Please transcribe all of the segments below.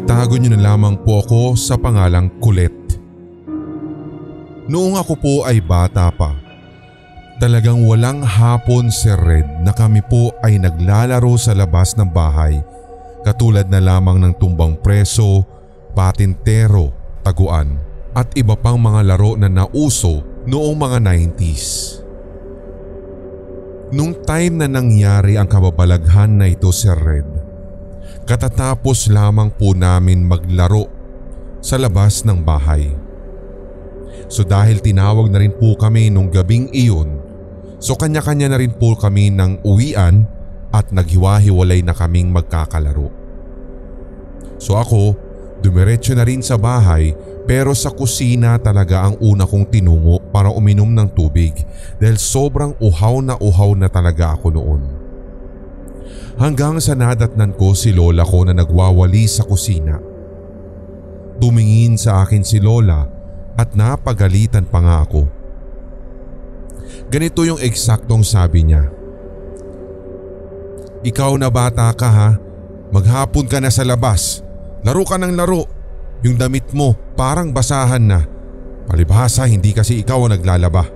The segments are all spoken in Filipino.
Itago niyo na lamang po ako sa pangalang Kulit. Noong ako po ay bata pa, talagang walang hapon, Sir Red, na kami po ay naglalaro sa labas ng bahay, katulad na lamang ng tumbang preso, patintero, taguan at iba pang mga laro na nauso noong mga 90s. Nung time na nangyari ang kababalaghan na ito, Sir Red, katatapos lamang po namin maglaro sa labas ng bahay. So dahil tinawag na rin po kami nung gabing iyon, so kanya-kanya na rin po kami ng uwian at naghiwa-hiwalay na kaming magkakalaro. So ako, dumiretso na rin sa bahay, pero sa kusina talaga ang una kong tinungo para uminom ng tubig dahil sobrang uhaw na talaga ako noon. Hanggang sa nadatnan ko si lola ko na nagwawali sa kusina. Tumingin sa akin si lola at napagalitan pa nga ako. Ganito yung eksaktong sabi niya. "Ikaw na bata ka ha, maghapon ka na sa labas. Laro ka ng laro. Yung damit mo parang basahan na. Palibhasa hindi kasi ikaw ang naglalaba."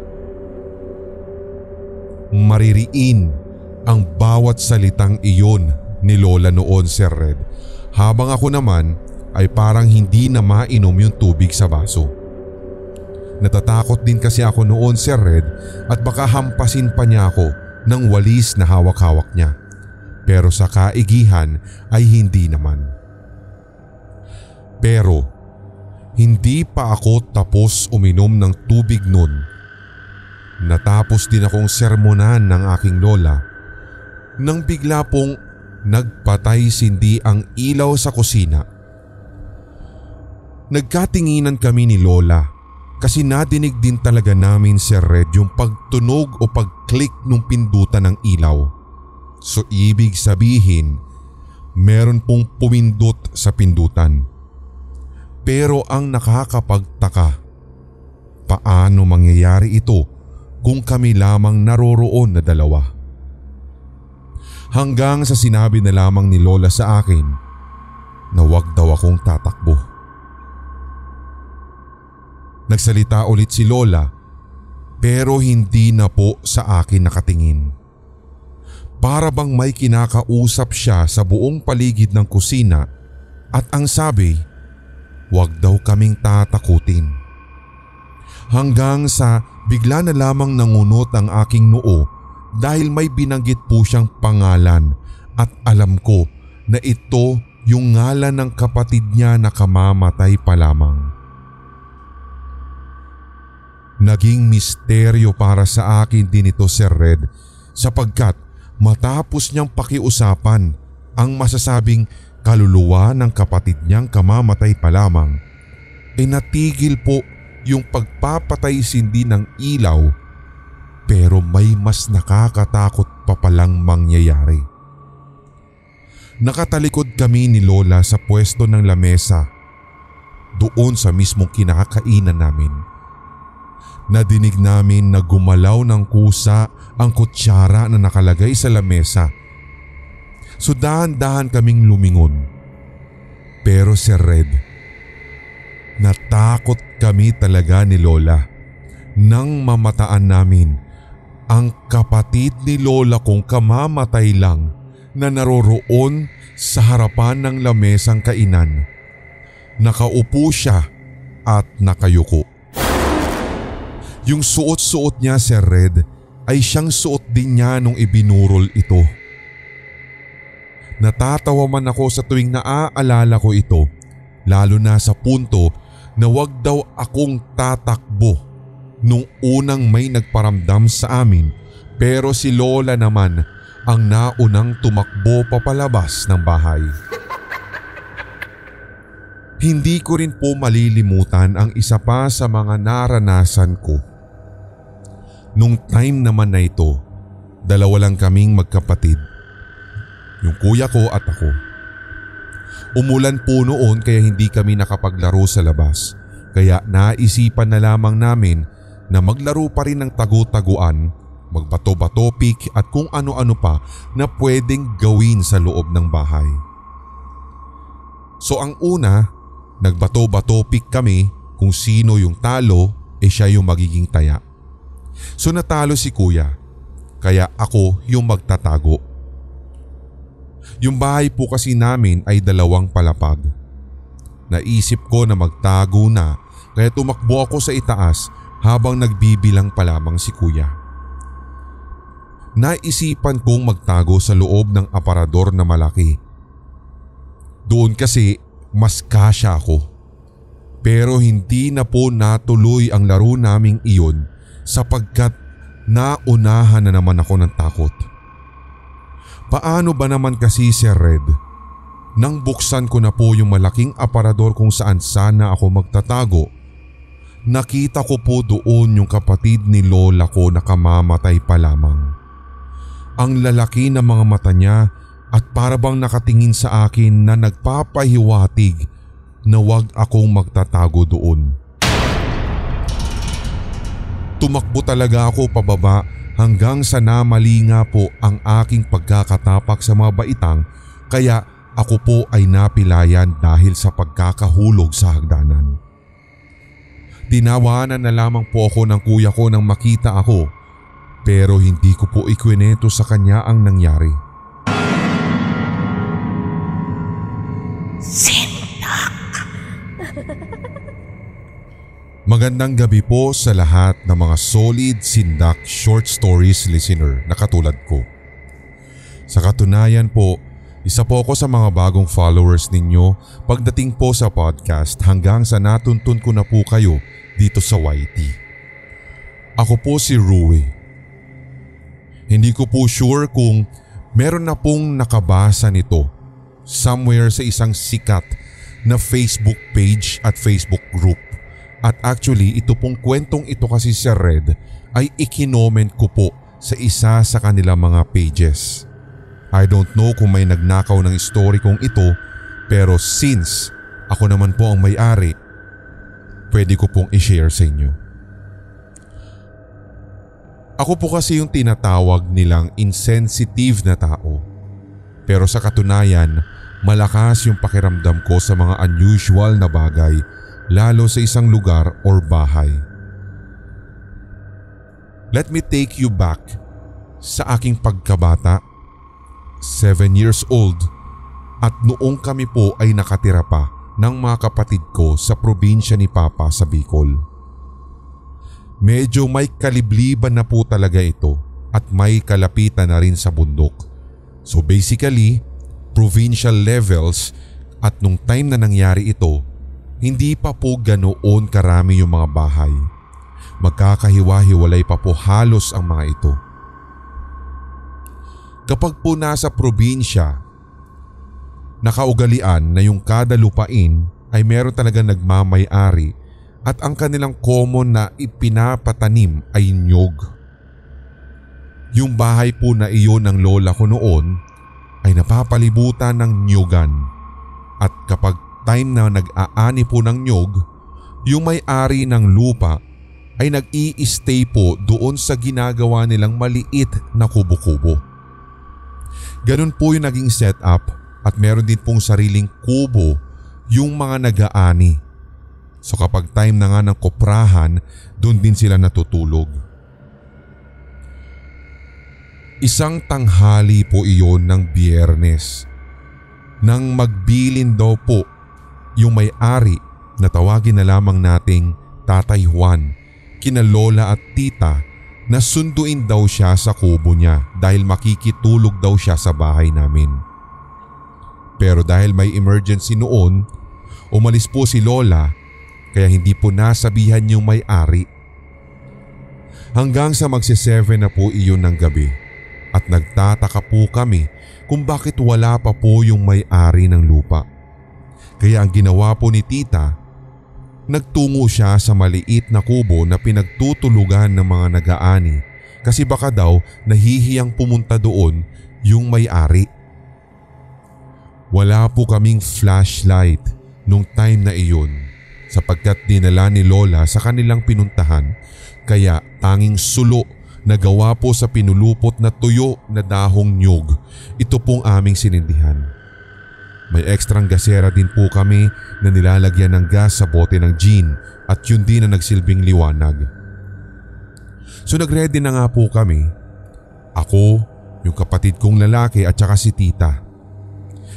Maririin ang bawat salitang iyon ni lola noon, Sir Red, habang ako naman ay parang hindi na mainom yung tubig sa baso. Natatakot din kasi ako noon, Sir Red, at baka hampasin pa niya ako ng walis na hawak-hawak niya. Pero sa kaigihan ay hindi naman. Pero hindi pa ako tapos uminom ng tubig nun. Natapos din akong sermonan ng aking lola nang bigla pong nagpatay sindi ang ilaw sa kusina. Nagkatinginan kami ni lola kasi nadinig din talaga namin, Sir Red, yung pagtunog o pag-click ng pindutan ng ilaw. So ibig sabihin, meron pong pumindot sa pindutan. Pero ang nakakapagtaka, paano mangyayari ito kung kami lamang naroroon na dalawa? Hanggang sa sinabi na lamang ni lola sa akin na wag daw akong tatakbo. Nagsalita ulit si lola pero hindi na po sa akin nakatingin. Para bang may kinakausap siya sa buong paligid ng kusina at ang sabi, wag daw kaming tatakutin. Hanggang sa bigla na lamang nangunot ang aking noo dahil may binanggit po siyang pangalan at alam ko na ito yung ngalan ng kapatid niya na kamamatay pa lamang. Naging misteryo para sa akin din ito, Sir Red, sapagkat matapos niyang pakiusapan ang masasabing kaluluwa ng kapatid niyang kamamatay pa lamang, natigil po yung pagpapatay sindi ng ilaw, pero may mas nakakatakot pa palang mangyayari. Nakatalikod kami ni lola sa pwesto ng lamesa doon sa mismong kinakainan namin. Nadinig namin na gumalaw ng kusa ang kutsara na nakalagay sa lamesa. So dahan-dahan kaming lumingon. Pero Sir Red, natakot kami talaga ni lola nang mamataan namin ang kapatid ni lola kong kamamatay lang na naroroon sa harapan ng lamesang kainan. Nakaupo siya at nakayuko. Yung suot-suot niya, Sir Red, ay siyang suot din niya nung ibinurol ito. Natatawa man ako sa tuwing naaalala ko ito, lalo na sa punto na wag daw akong tatakbo nung unang may nagparamdam sa amin, pero si lola naman ang naunang tumakbo papalabas ng bahay. Hindi ko rin po malilimutan ang isa pa sa mga naranasan ko. Nung time naman na ito, dalawa lang kaming magkapatid. Yung kuya ko at ako. Umulan po noon kaya hindi kami nakapaglaro sa labas. Kaya naisipan na lamang namin na maglaro pa rin ng tagu-taguan, magbato-bato, pick at kung ano-ano pa na pwedeng gawin sa loob ng bahay. So ang una, nagbato-bato pick kami kung sino yung talo siya yung magiging taya. So natalo si kuya, kaya ako yung magtatago. Yung bahay po kasi namin ay 2 palapag. Naisip ko na magtago na kaya tumakbo ako sa itaas habang nagbibilang pa lamang si kuya. Naisipan kong magtago sa loob ng aparador na malaki. Doon kasi mas kasya ako. Pero hindi na po natuloy ang laro naming iyon sapagkat naunahan na naman ako ng takot. Paano ba naman kasi, Sir Red? Nang buksan ko na po yung malaking aparador kung saan sana ako magtatago, nakita ko po doon yung kapatid ni lola ko na kamamatay pa lamang. Ang lalaki ng mga mata niya at para bang nakatingin sa akin na nagpapahiwatig na wag akong magtatago doon. Tumakbo talaga ako pababa hanggang sa namali nga po ang aking pagkakatapak sa mga baitang kaya ako po ay napilayan dahil sa pagkakahulog sa hagdanan. Tinawanan na lamang po ako ng kuya ko nang makita ako pero hindi ko po ikwento sa kanya ang nangyari. Magandang gabi po sa lahat ng mga solid Sindak short stories listener na katulad ko. Sa katunayan po, isa po ako sa mga bagong followers ninyo pagdating po sa podcast hanggang sa natuntun ko na po kayo dito sa YT. Ako po si Rui. Hindi ko po sure kung meron na pong nakabasa nito somewhere sa isang sikat na Facebook page at Facebook group. At actually ito pong kwentong ito kasi Sir Red ay ikinoment ko po sa isa sa kanilang mga pages. I don't know kung may nagnakaw ng story kong ito pero since ako naman po ang may-ari, pwede ko pong i-share sa inyo. Ako po kasi yung tinatawag nilang insensitive na tao. Pero sa katunayan, malakas yung pakiramdam ko sa mga unusual na bagay lalo sa isang lugar or bahay. Let me take you back sa aking pagkabata. 7 years old at noong kami po ay nakatira pa ng mga kapatid ko sa probinsya ni Papa sa Bicol. Medyo may kalibliban na po talaga ito at may kalapitan na rin sa bundok. So basically, provincial levels at nung time na nangyari ito, hindi pa po ganoon karami yung mga bahay. Magkakahiwa-hiwalay pa po halos ang mga ito. Kapag po nasa probinsya, nakaugalian na yung kada lupain ay meron talaga nagmamay-ari at ang kanilang common na ipinapatanim ay nyog. Yung bahay po na iyon ng lola ko noon ay napapalibutan ng nyogan at kapag time na nag-aani po ng nyog, yung may-ari ng lupa ay nag-i-stay po doon sa ginagawa nilang maliit na kubo-kubo. Ganun po yung naging setup at meron din pong sariling kubo yung mga nag-aani. So kapag time na nga ng koprahan, doon din sila natutulog. Isang tanghali po iyon ng Biyernes. Nang magbilin daw po yung may-ari na tawagin na lamang nating Tatay Juan, kina lola at tita na sunduin daw siya sa kubo niya dahil makikitulog daw siya sa bahay namin. Pero dahil may emergency noon, umalis po si lola kaya hindi po nasabihan yung may-ari. Hanggang sa magsi-7 na po iyon ng gabi at nagtataka po kami kung bakit wala pa po yung may-ari ng lupa. Kaya ang ginawa po ni tita, nagtungo siya sa maliit na kubo na pinagtutulugan ng mga nag-aani kasi baka daw nahihiyang pumunta doon yung may-ari. Wala po kaming flashlight nung time na iyon sapagkat dinala ni lola sa kanilang pinuntahan kaya tanging sulo na gawa po sa pinulupot na tuyo na dahong nyog ito pong aming sinindihan. May ekstrang gasera din po kami na nilalagyan ng gas sa bote ng gin at yun din ang nagsilbing liwanag. So nagready na nga po kami. Ako, yung kapatid kong lalaki at saka si tita.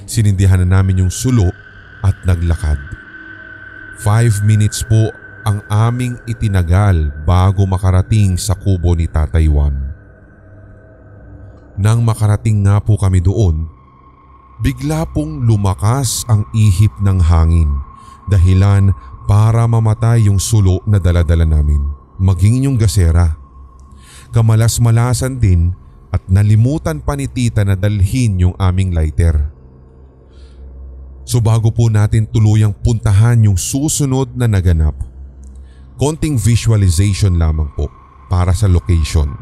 Sinindihan na namin yung sulo at naglakad. 5 minutes po ang aming itinagal bago makarating sa kubo ni Tatay Juan. Nang makarating nga po kami doon, bigla pong lumakas ang ihip ng hangin, dahilan para mamatay yung sulo na daladala namin, maging yung gasera. Kamalas-malasan din at nalimutan pa ni tita na dalhin yung aming lighter. So bago po natin tuluyang puntahan yung susunod na naganap, konting visualization lamang po para sa location.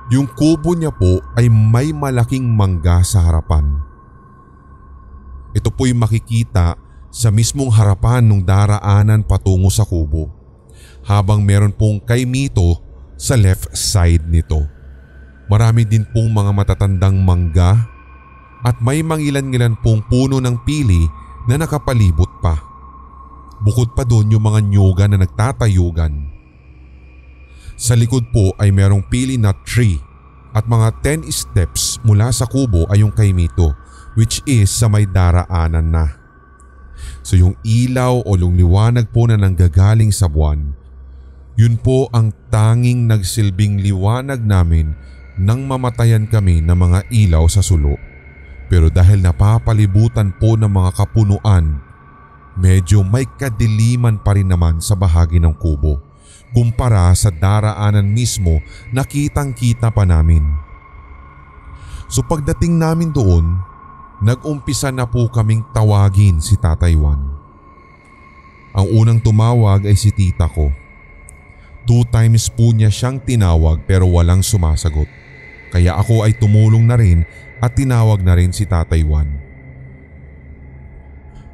Yung kubo niya po ay may malaking mangga sa harapan. Ito po'y makikita sa mismong harapan ng daraanan patungo sa kubo, habang meron pong kaimito sa left side nito. Marami din pong mga matatandang mangga at may mangilan-ngilan pong puno ng pili na nakapalibot pa. Bukod pa doon yung mga nyuga na nagtatayugan. Sa likod po ay merong pili na tree at mga 10 steps mula sa kubo ay yung kaimito, which is sa may daraanan na. So yung ilaw o yung liwanag po na nanggagaling sa buwan, yun po ang tanging nagsilbing liwanag namin nang mamatayan kami ng mga ilaw sa sulo. Pero dahil napapalibutan po ng mga kapunuan, medyo may kadiliman pa rin naman sa bahagi ng kubo. Kumpara sa daraanan mismo na kitang-kita pa namin. So pagdating namin doon, nag-umpisa na po kaming tawagin si Tatay Juan. Ang unang tumawag ay si tita ko. 2 times po niya siyang tinawag pero walang sumasagot. Kaya ako ay tumulong na rin at tinawag na rin si Tatay Juan.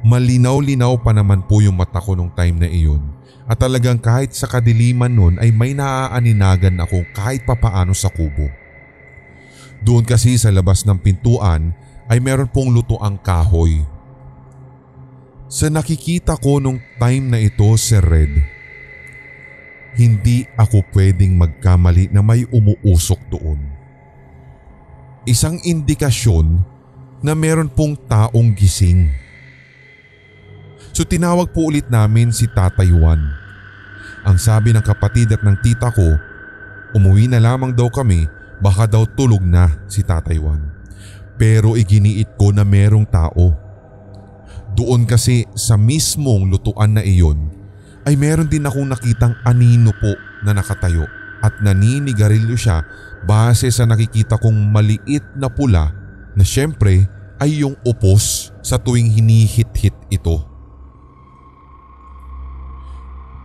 Malinaw-linaw pa naman po yung mata ko nung time na iyon. At talagang kahit sa kadiliman nun ay may naaaninagan ako kahit papaano sa kubo. Doon kasi sa labas ng pintuan ay meron pong lutoang kahoy. Sa nakikita ko nung time na ito, Sir Red, hindi ako pwedeng magkamali na may umuusok doon. Isang indikasyon na meron pong taong gising. So tinawag po ulit namin si Tatay Juan. Ang sabi ng kapatid at ng tita ko, umuwi na lamang daw kami, baka daw tulog na si Tatay Juan. Pero iginiit ko na merong tao. Doon kasi sa mismong lutuan na iyon ay meron din akong nakitang anino po na nakatayo at naninigarilyo siya base sa nakikita kong maliit na pula na syempre ay yung upos sa tuwing hinihit-hit ito.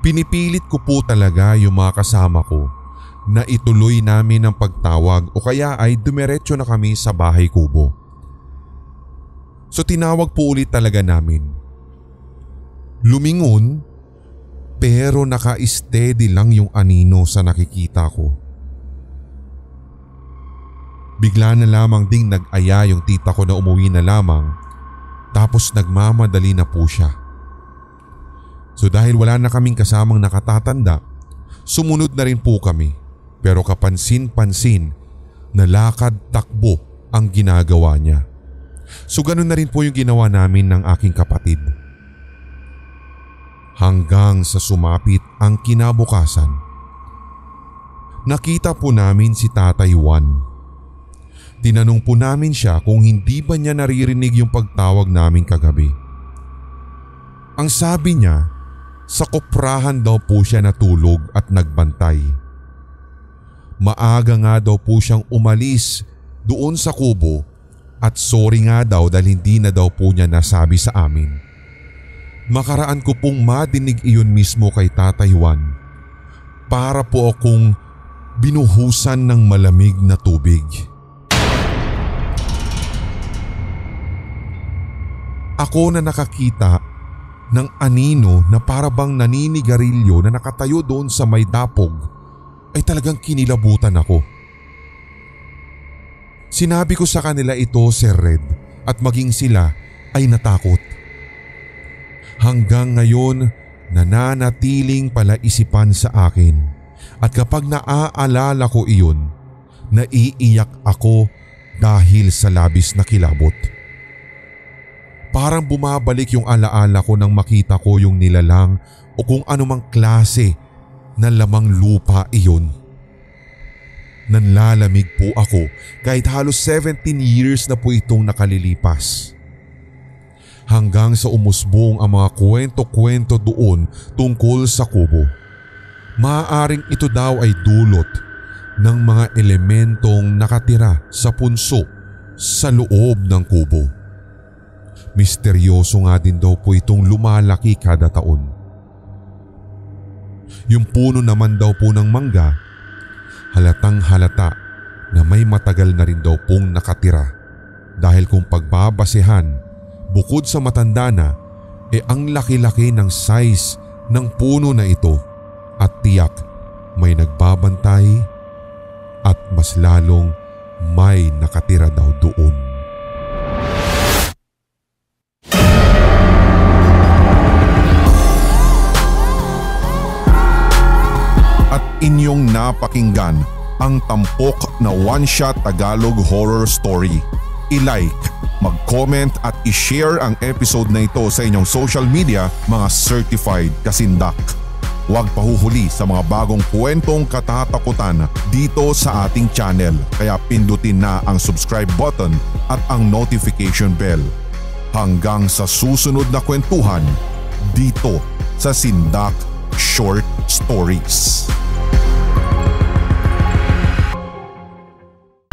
Pinipilit ko po talaga yung mga kasama ko na ituloy namin ang pagtawag o kaya ay dumiretso na kami sa bahay kubo. So tinawag po ulit talaga namin. Lumingon pero naka-steady lang yung anino sa nakikita ko. Bigla na lamang ding nag-aya yung tita ko na umuwi na lamang tapos nagmamadali na po siya. So dahil wala na kaming kasamang nakatatanda, sumunod na rin po kami pero kapansin-pansin na lakad-takbo ang ginagawa niya. So ganun na rin po yung ginawa namin ng aking kapatid. Hanggang sa sumapit ang kinabukasan. Nakita po namin si Tatay Juan. Tinanong po namin siya kung hindi ba niya naririnig yung pagtawag namin kagabi. Ang sabi niya, sa koprahan daw po siya natulog at nagbantay. Maaga nga daw po siyang umalis doon sa kubo at sorry nga daw dahil hindi na daw po niya nasabi sa amin. Makaraan ko pong madinig iyon mismo kay Tatay Juan para po akong binuhusan ng malamig na tubig. Ako na nakakita ng anino na parabang naninigarilyo na nakatayo doon sa may dapog ay talagang kinilabutan ako. Sinabi ko sa kanila ito, Sir Red, at maging sila ay natakot. Hanggang ngayon nananatiling palaisipan sa akin at kapag naaalala ko iyon, naiiyak ako dahil sa labis na kilabot. Parang bumabalik yung alaala ko nang makita ko yung nilalang o kung anumang klase na lamang lupa iyon. Nanlalamig po ako kahit halos 17 years na po itong nakalilipas. Hanggang sa umusbong ang mga kwento-kwento doon tungkol sa kubo. Maaaring ito daw ay dulot ng mga elementong nakatira sa punso sa loob ng kubo. Misteryoso nga din daw po itong lumalaki kada taon. Yung puno naman daw po ng mangga, halatang halata na may matagal na rin daw pong nakatira dahil kung pagbabasehan, bukod sa matanda na, ang laki-laki ng size ng puno na ito at tiyak may nagbabantay at mas lalong may nakatira daw doon. At inyong napakinggan ang tampok na one-shot Tagalog horror story. I-like, mag-comment at i-share ang episode na ito sa inyong social media, mga certified kasindak. Huwag pahuhuli sa mga bagong kwentong katatakutan dito sa ating channel, kaya pindutin na ang subscribe button at ang notification bell. Hanggang sa susunod na kwentuhan dito sa Sindak Short Stories.